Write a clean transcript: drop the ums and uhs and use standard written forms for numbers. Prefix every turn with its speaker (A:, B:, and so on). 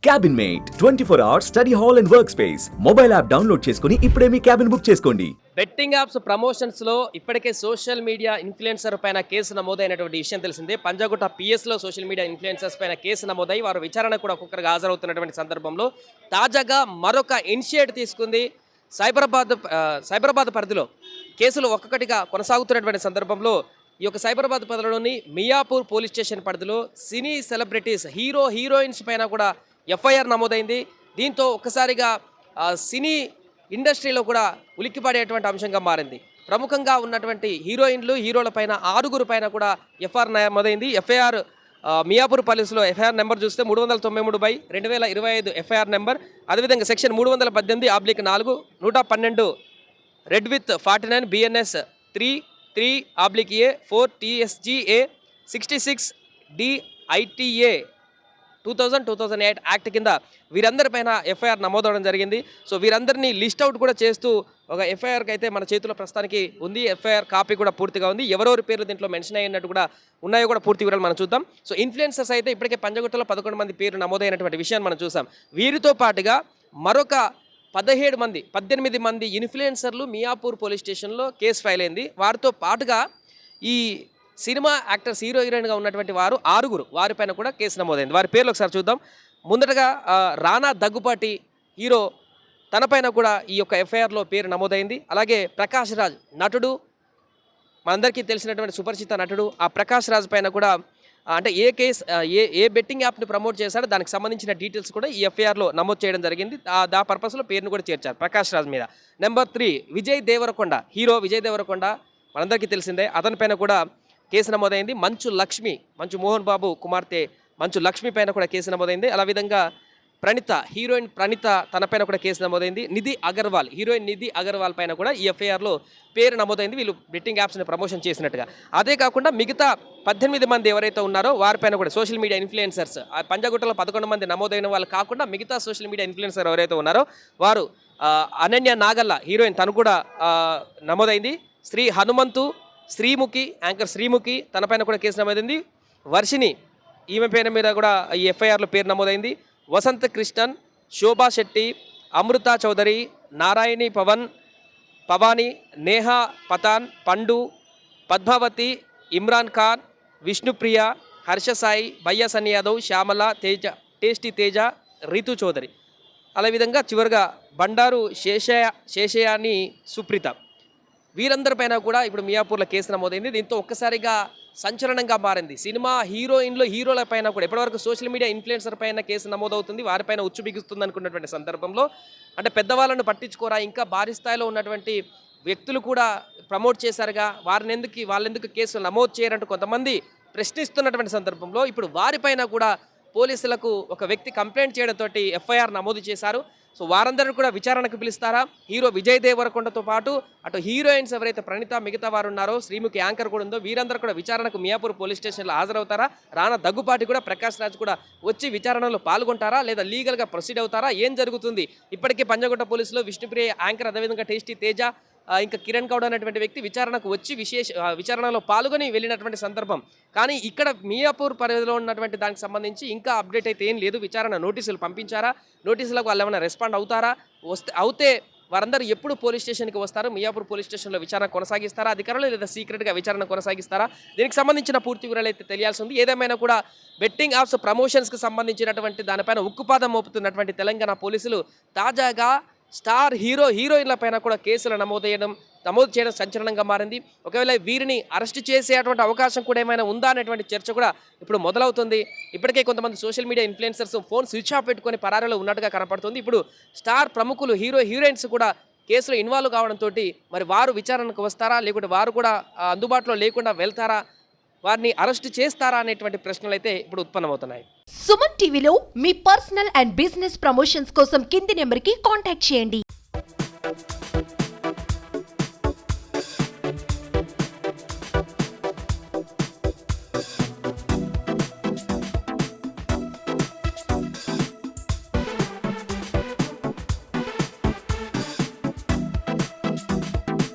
A: Cabin Mate 24 hours study hall and work space mobile app download చేసుకుని ఇప్పుడే మీ cabin book చేసుకోండి.
B: Betting apps promotions లో ఇప్పటికే సోషల్ మీడియా ఇన్ఫ్లుయెన్సర్ పైన కేసు నమోదైనటువంటి విషయం తెలిసిందే. పంజాగుట్ట పిఎస్ లో సోషల్ మీడియా ఇన్ఫ్లుయెన్సర్స్ పైన కేసు నమోదై వారు విచారణ కూడా ఒక్కొక్కరికి హాజరవుతున్నటువంటి సందర్భంలో తాజాగా మరొక ఇనిషియేట్ తీసుకుంది. సైబరాబాద్ పరిధిలో కేసులు ఒక్కొక్కటిగా కొనసాగుతున్నటువంటి సందర్భంలో ఈ యొక్క సైబరాబాద్ పరిధిలోని మియాపూర్ పోలీస్ స్టేషన్ పరిధిలో సినీ సెలబ్రిటీస్ హీరోయిన్స్ పైన కూడా ఎఫ్ఐఆర్ నమోదైంది. దీంతో ఒక్కసారిగా సినీ ఇండస్ట్రీలో కూడా ఉలిక్కిపడేటువంటి అంశంగా మారింది. ప్రముఖంగా ఉన్నటువంటి హీరోల పైన 6 పైన కూడా ఎఫ్ఐఆర్ నమోదైంది. ఎఫ్ఐఆర్ మియాపూర్ పోలీసులో ఎఫ్ఐఆర్ నెంబర్ చూస్తే 393/2025 ఎఫ్ఐఆర్ నెంబర్, అదేవిధంగా section 318/4 112 red with 49 BNS 3/3/A 4 TSGA 66 DITA 2008 act కింద వీరందరిపైన ఎఫ్ఐఆర్ నమోదవడం జరిగింది. సో వీరందరినీ లిస్ట్ అవుట్ కూడా చేస్తూ ఒక ఎఫ్ఐఆర్కి అయితే మన చేతిలో ప్రస్తుతానికి ఉంది. ఎఫ్ఐఆర్ కాపీ కూడా పూర్తిగా ఉంది. ఎవరెవరి పేర్లు దీంట్లో మెన్షన్ అయినట్టు కూడా ఉన్నాయో కూడా పూర్తి వివరాలు మనం చూద్దాం. సో ఇన్ఫ్లుయెన్సర్స్ అయితే ఇప్పటికే పంజగుట్టలో 11 మంది పేర్లు నమోదైనటువంటి విషయాన్ని మనం చూసాం. వీరితో పాటుగా మరొక 18 మంది ఇన్ఫ్లుయెన్సర్లు మియాపూర్ పోలీస్ స్టేషన్లో కేసు ఫైల్ అయింది. వారితో పాటుగా ఈ సినిమా యాక్టర్స్ హీరోయిన్గా ఉన్నటువంటి వారు 6 వారిపైన కూడా కేసు నమోదైంది. వారి పేర్లు ఒకసారి చూద్దాం. ముందటగా రానా దగ్గుపాటి హీరో తనపైన కూడా ఈ యొక్క ఎఫ్ఐఆర్లో పేరు నమోదైంది. అలాగే ప్రకాష్ రాజ్ నటుడు, మనందరికీ తెలిసినటువంటి సుపరిచిత నటుడు, ఆ ప్రకాష్ రాజ్ పైన కూడా అంటే ఏ బెట్టింగ్ యాప్ని ప్రమోట్ చేశాడో దానికి సంబంధించిన డీటెయిల్స్ కూడా ఈ ఎఫ్ఐఆర్లో నమోదు చేయడం జరిగింది. దా పర్పస్లో పేరును కూడా చేర్చారు ప్రకాష్ రాజ్ మీద. నెంబర్ 3 విజయ్ దేవరకొండ, హీరో విజయ్ దేవరకొండ మనందరికీ తెలిసిందే, అతనిపైన కూడా కేసు నమోదైంది. మంచు మోహన్ బాబు కుమార్తె మంచు లక్ష్మి పైన కూడా కేసు నమోదైంది. అలా విధంగా హీరోయిన్ ప్రణీత తనపైన కూడా కేసు నమోదైంది. హీరోయిన్ నిధి అగర్వాల్ పైన కూడా ఈ ఎఫ్ఐఆర్లో పేరు నమోదైంది, వీళ్ళు బెట్టింగ్ యాప్స్ని ప్రమోషన్ చేసినట్టుగా. అదే కాకుండా మిగతా 18 మంది ఎవరైతే ఉన్నారో వారిపైన కూడా సోషల్ మీడియా ఇన్ఫ్లుయెన్సర్స్, పంజగుట్టలో 11 మంది నమోదైన వాళ్ళు కాకుండా మిగతా సోషల్ మీడియా ఇన్ఫ్లుయెన్సర్ ఎవరైతే ఉన్నారో వారు అనన్య నాగల్ల హీరోయిన్ తను కూడా నమోదైంది. శ్రీ హనుమంతు, యాంకర్ శ్రీముఖి తనపైన కూడా కేసు నమోదైంది. వర్షిని ఈమె పేరు మీద కూడా ఈ ఎఫ్ఐఆర్లో పేరు నమోదైంది. వసంత్ కృష్ణన్, శోభా శెట్టి, అమృత చౌదరి, నారాయణి పవాని, నేహా పతాన్, పండు, పద్మావతి, ఇమ్రాన్ ఖాన్, విష్ణుప్రియ, హర్షసాయి, బయ్యా సన్ని యాదవ్, శ్యామల, టేస్టీ తేజ, రితు చౌదరి. అలా విధంగా చివరిగా బండారు శేషయాని సుప్రీత, వీరందరిపైన కూడా ఇప్పుడు మియాపూర్లో కేసు నమోదైంది. దీంతో ఒక్కసారిగా సంచలనంగా మారింది. సినిమా హీరోల పైన కూడా ఇప్పటివరకు సోషల్ మీడియా ఇన్ఫ్లుయెన్సర్ పైన కేసు నమోదవుతుంది, వారిపైన ఉచ్చు బిగుస్తుంది అనుకున్నటువంటి సందర్భంలో అంటే పెద్దవాళ్ళను పట్టించుకోరా, ఇంకా భారీ స్థాయిలో ఉన్నటువంటి వ్యక్తులు కూడా ప్రమోట్ చేశారుగా, వాళ్ళెందుకు కేసులు నమోదు చేయరంటూ కొంతమంది ప్రశ్నిస్తున్నటువంటి సందర్భంలో ఇప్పుడు వారిపైన కూడా పోలీసులకు ఒక వ్యక్తి కంప్లైంట్ చేయడంతో ఎఫ్ఐఆర్ నమోదు చేశారు. సో వారందరూ కూడా విచారణకు పిలుస్తారా? హీరో విజయ్ దేవరకొండతో పాటు అటు హీరోయిన్స్ ఎవరైతే ప్రణీత, మిగతా వారు ఉన్నారో, శ్రీముఖి యాంకర్ కూడా ఉందో, వీరందరూ కూడా విచారణకు మియాపూర్ పోలీస్ స్టేషన్లో హాజరవుతారా? రానా దగ్గుపాటి కూడా, ప్రకాష్ రాజ్ కూడా వచ్చి విచారణలో పాల్గొంటారా, లేదా లీగల్గా ప్రొసీడ్ అవుతారా? ఏం జరుగుతుంది? ఇప్పటికే పంజగుట్ట పోలీసులో విష్ణుప్రియ యాంకర్, అదేవిధంగా టేస్టీ తేజ, ఇంకా కిరణ్ గౌడ్ అనేటువంటి వ్యక్తి విచారణకు వచ్చి విచారణలో పాల్గొని వెళ్ళినటువంటి సందర్భం. కానీ ఇక్కడ మియాపూర్ పరిధిలో ఉన్నటువంటి దానికి సంబంధించి ఇంకా అప్డేట్ అయితే ఏం లేదు. విచారణ నోటీసులు పంపించారా? నోటీసులకు వాళ్ళు ఏమైనా రెస్పాండ్ అవుతారా? అవుతే వారందరూ ఎప్పుడు పోలీస్ స్టేషన్కి వస్తారు? మియాపూర్ పోలీస్ స్టేషన్లో విచారణ కొనసాగిస్తారా అధికారులు, లేదా సీక్రెట్గా విచారణ కొనసాగిస్తారా? దీనికి సంబంధించిన పూర్తి వివరాలు అయితే తెలియాల్సి ఉంది. ఏదేమైనా కూడా బెట్టింగ్ యాప్స్ ప్రమోషన్స్కి సంబంధించినటువంటి దానిపైన ఉక్కుపాదం మోపుతున్నటువంటి తెలంగాణ పోలీసులు తాజాగా స్టార్ హీరోయిన్ల పైన కూడా కేసులు నమోదు చేయడం సంచలనంగా మారింది. ఒకవేళ వీరిని అరెస్ట్ చేసేటువంటి అవకాశం కూడా ఏమైనా ఉందా అనేటువంటి చర్చ కూడా ఇప్పుడు మొదలవుతుంది. ఇప్పటికే కొంతమంది social media influencers phone switch off పెట్టుకొని పరారీలో ఉన్నట్టుగా కనపడుతుంది. ఇప్పుడు స్టార్ ప్రముఖులు హీరోయిన్స్ కూడా కేసులో ఇన్వాల్వ్ కావడంతో మరి వారు విచారణకు వస్తారా, లేకుంటే వారు కూడా అందుబాటులో లేకుండా వెళ్తారా, వారిని అరెస్ట్ చేస్తారా అనేటువంటి ప్రశ్నలు అయితే ఇప్పుడు ఉత్పన్నమవుతున్నాయి.
C: సుమన్ టీవీలో మీ పర్సనల్ అండ్ బిజినెస్ ప్రమోషన్స్ కోసం కింది నెంబర్కి కాంటాక్ట్ చేయండి.